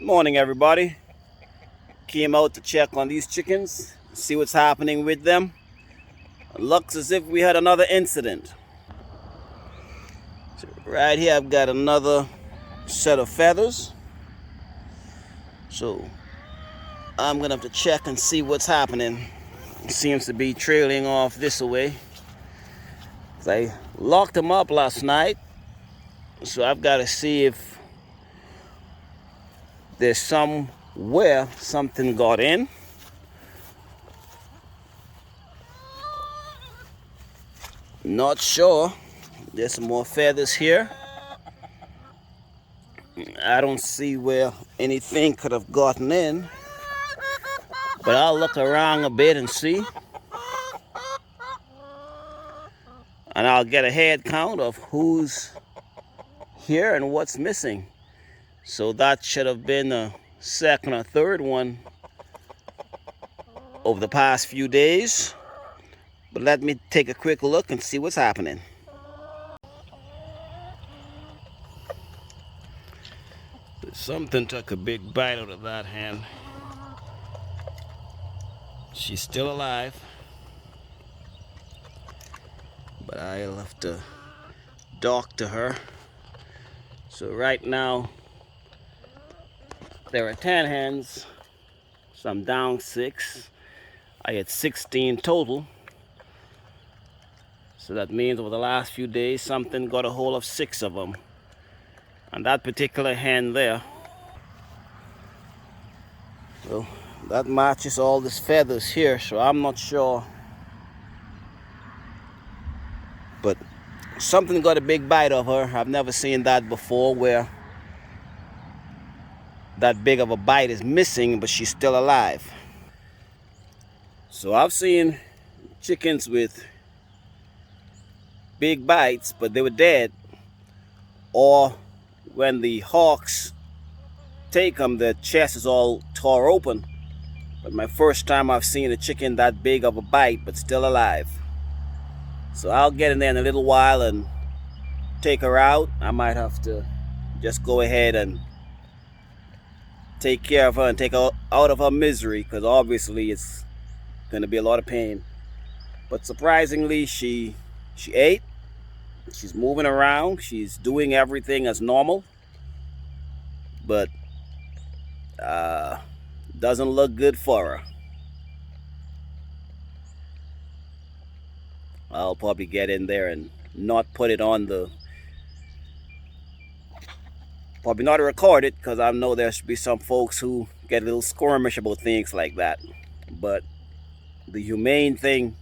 Morning, everybody. Came out to check on these chickens, see what's happening with them. It looks as if we had another incident. So right here I've got another set of feathers. So I'm gonna have to check and see what's happening. It seems to be trailing off this way. I locked them up last night, so I've got to see if there's somewhere something got in. Not sure. There's some more feathers here. I don't see where anything could have gotten in, but I'll look around a bit and see. And I'll get a head count of who's here and what's missing. So that should have been the second or third one over the past few days. But let me take a quick look and see what's happening. Something took a big bite out of that hen. She's still alive, but I'll have to doctor her. So right now there are 10 hens, so I'm down 6. I had 16 total. So that means over the last few days something got a hold of 6 of them. And that particular hen there, well, that matches all these feathers here, so I'm not sure. But something got a big bite of her. I've never seen that before, where that big of a bite is missing, but she's still alive. So I've seen chickens with big bites, but they were dead. Or when the hawks take them, the chest is all tore open. But my first time I've seen a chicken that big of a bite, but still alive. So I'll get in there in a little while and take her out. I might have to just go ahead and take care of her and take her out of her misery, because obviously it's going to be a lot of pain. But surprisingly, she ate. She's moving around. She's doing everything as normal. But doesn't look good for her. I'll probably get in there and not put it on the, probably not record it, because I know there should be some folks who get a little squirmish about things like that. But the humane thing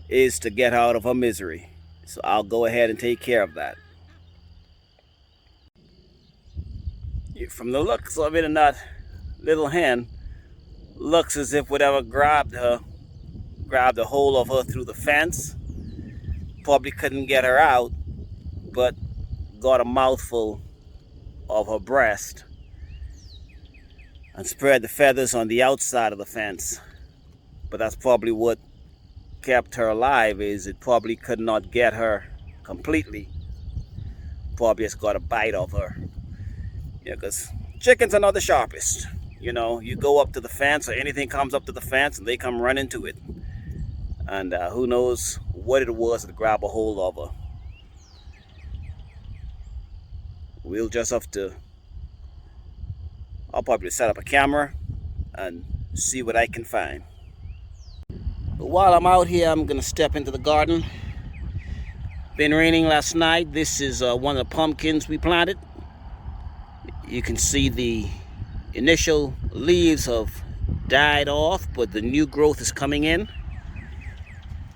is to get out of her misery. So I'll go ahead and take care of that. From the looks of it, and that little hen looks as if whatever grabbed a hold of her through the fence. Probably couldn't get her out, but got a mouthful of her breast and spread the feathers on the outside of the fence. But that's probably what kept her alive, is it probably could not get her completely. Probably just got a bite of her. Yeah, because chickens are not the sharpest. You know, you go up to the fence or anything comes up to the fence and they come run into it. And who knows what it was to grab a hold of her. We'll just have to, I'll probably set up a camera and see what I can find. But while I'm out here, I'm gonna step into the garden. Been raining last night. This is one of the pumpkins we planted. You can see the initial leaves have died off, but the new growth is coming in.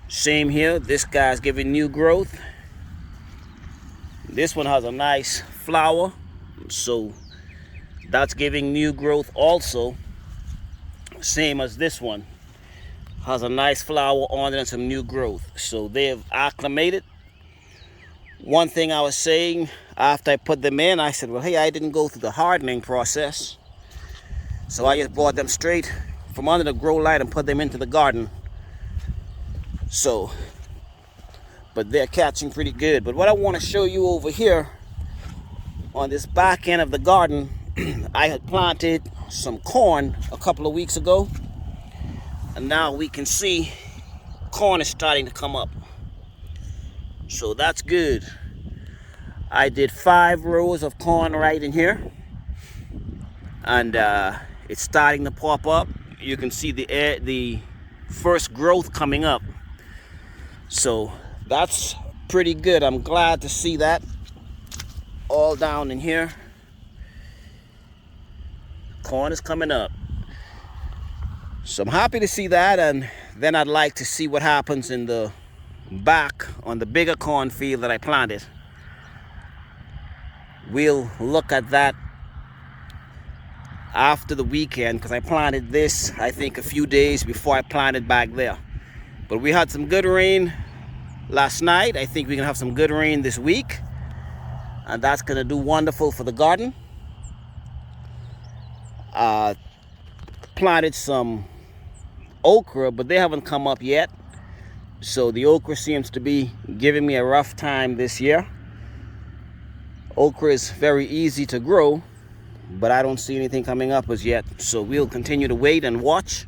Same here, this guy's giving new growth. This one has a nice flower, so that's giving new growth also. Same as this one, has a nice flower on it and some new growth. So they've acclimated. One thing I was saying after I put them in, I said, well, hey, I didn't go through the hardening process. So I just brought them straight from under the grow light and put them into the garden. So, but they're catching pretty good. But what I want to show you over here on this back end of the garden I had planted some corn a couple of weeks ago, and now we can see corn is starting to come up. So that's good. I did 5 rows of corn right in here, and it's starting to pop up. You can see the first growth coming up. So that's pretty good. I'm glad to see that all down in here. Corn is coming up. So I'm happy to see that, and then I'd like to see what happens in the back on the bigger corn field that I planted. We'll look at that after the weekend, because I planted this, I think, a few days before I planted back there. But we had some good rain last night. I think we can have some good rain this week, and that's going to do wonderful for the garden. Planted some okra, but they haven't come up yet. So the okra seems to be giving me a rough time this year. Okra is very easy to grow, but I don't see anything coming up as yet. So we'll continue to wait and watch.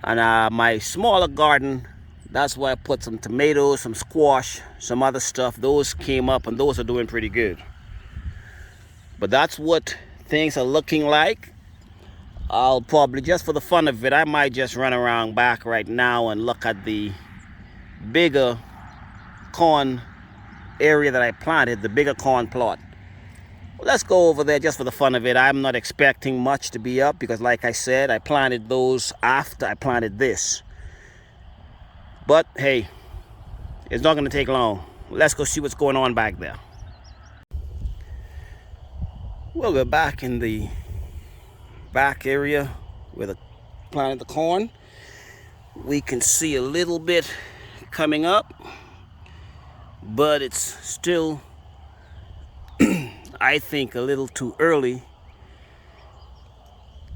And my smaller garden, that's why I put some tomatoes, some squash, some other stuff. Those came up, and those are doing pretty good. But that's what things are looking like. I'll probably, just for the fun of it, I might just run around back right now and look at the bigger corn area that I planted, the bigger corn plot. Well, let's go over there just for the fun of it. I'm not expecting much to be up, because like I said, I planted those after I planted this. But hey, it's not going to take long. Let's go see what's going on back there. Well, we're back in the back area where I planted the corn. We can see a little bit coming up, but it's still, I think, a little too early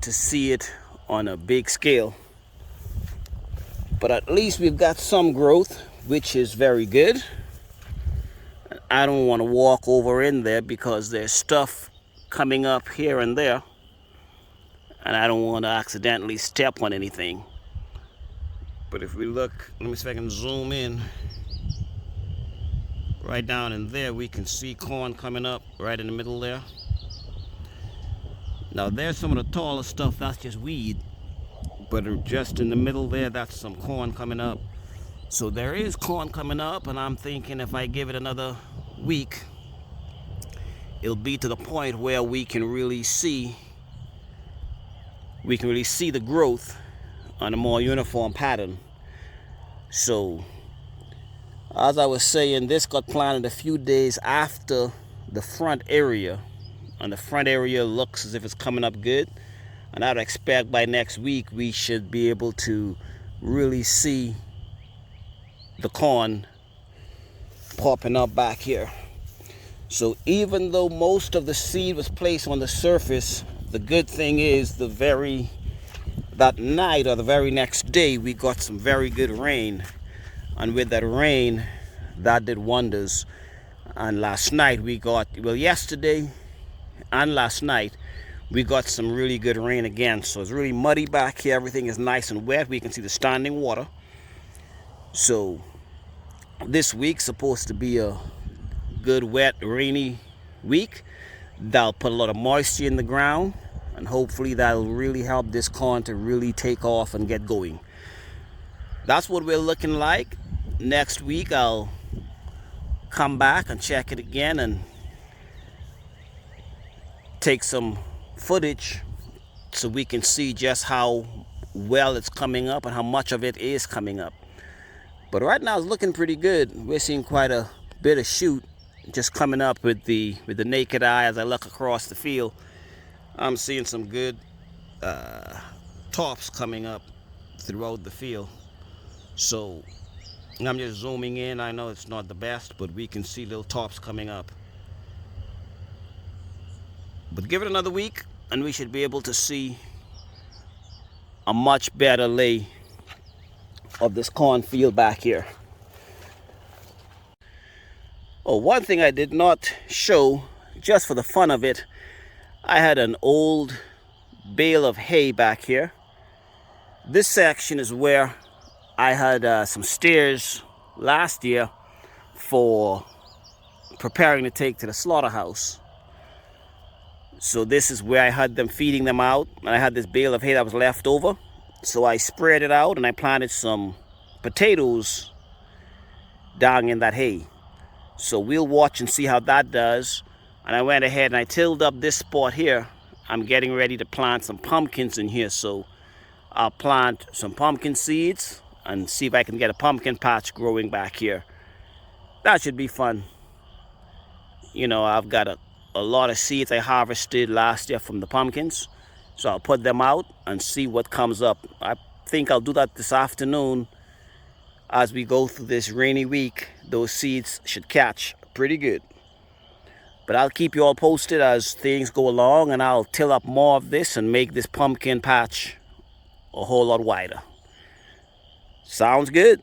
to see it on a big scale. But at least we've got some growth, which is very good. I don't want to walk over in there because there's stuff coming up here and there, and I don't want to accidentally step on anything. But if we look, let me see if I can zoom in. Right down in there, we can see corn coming up right in the middle there. Now there's some of the taller stuff, that's just weed. But just in the middle there, that's some corn coming up. So there is corn coming up, and I'm thinking if I give it another week, it'll be to the point where we can really see the growth on a more uniform pattern. So as I was saying, this got planted a few days after the front area, and the front area looks as if it's coming up good. And I'd expect by next week we should be able to really see the corn popping up back here. So even though most of the seed was placed on the surface, the good thing is that night or the very next day we got some very good rain. And with that rain, that did wonders. And last night we got, well, yesterday and last night, we got some really good rain again. So it's really muddy back here. Everything is nice and wet. We can see the standing water. So this week's supposed to be a good, wet, rainy week. That'll put a lot of moisture in the ground, and hopefully that'll really help this corn to really take off and get going. That's what we're looking like. Next week I'll come back and check it again and take some footage so we can see just how well it's coming up and how much of it is coming up. But right now it's looking pretty good. We're seeing quite a bit of shoot just coming up with the naked eye. As I look across the field, I'm seeing some good tops coming up throughout the field. So I'm just zooming in. I know it's not the best, but we can see little tops coming up. But give it another week and we should be able to see a much better lay of this cornfield back here. Oh, one thing I did not show, just for the fun of it, I had an old bale of hay back here. This section is where I had some steers last year for preparing to take to the slaughterhouse. So this is where I had them feeding them out, and I had this bale of hay that was left over. So I spread it out and I planted some potatoes down in that hay. So we'll watch and see how that does. And I went ahead and I tilled up this spot here. I'm getting ready to plant some pumpkins in here. So I'll plant some pumpkin seeds and see if I can get a pumpkin patch growing back here. That should be fun. You know, I've got a lot of seeds I harvested last year from the pumpkins. So I'll put them out and see what comes up. I think I'll do that this afternoon. As we go through this rainy week, those seeds should catch pretty good. But I'll keep you all posted as things go along, and I'll till up more of this and make this pumpkin patch a whole lot wider. Sounds good.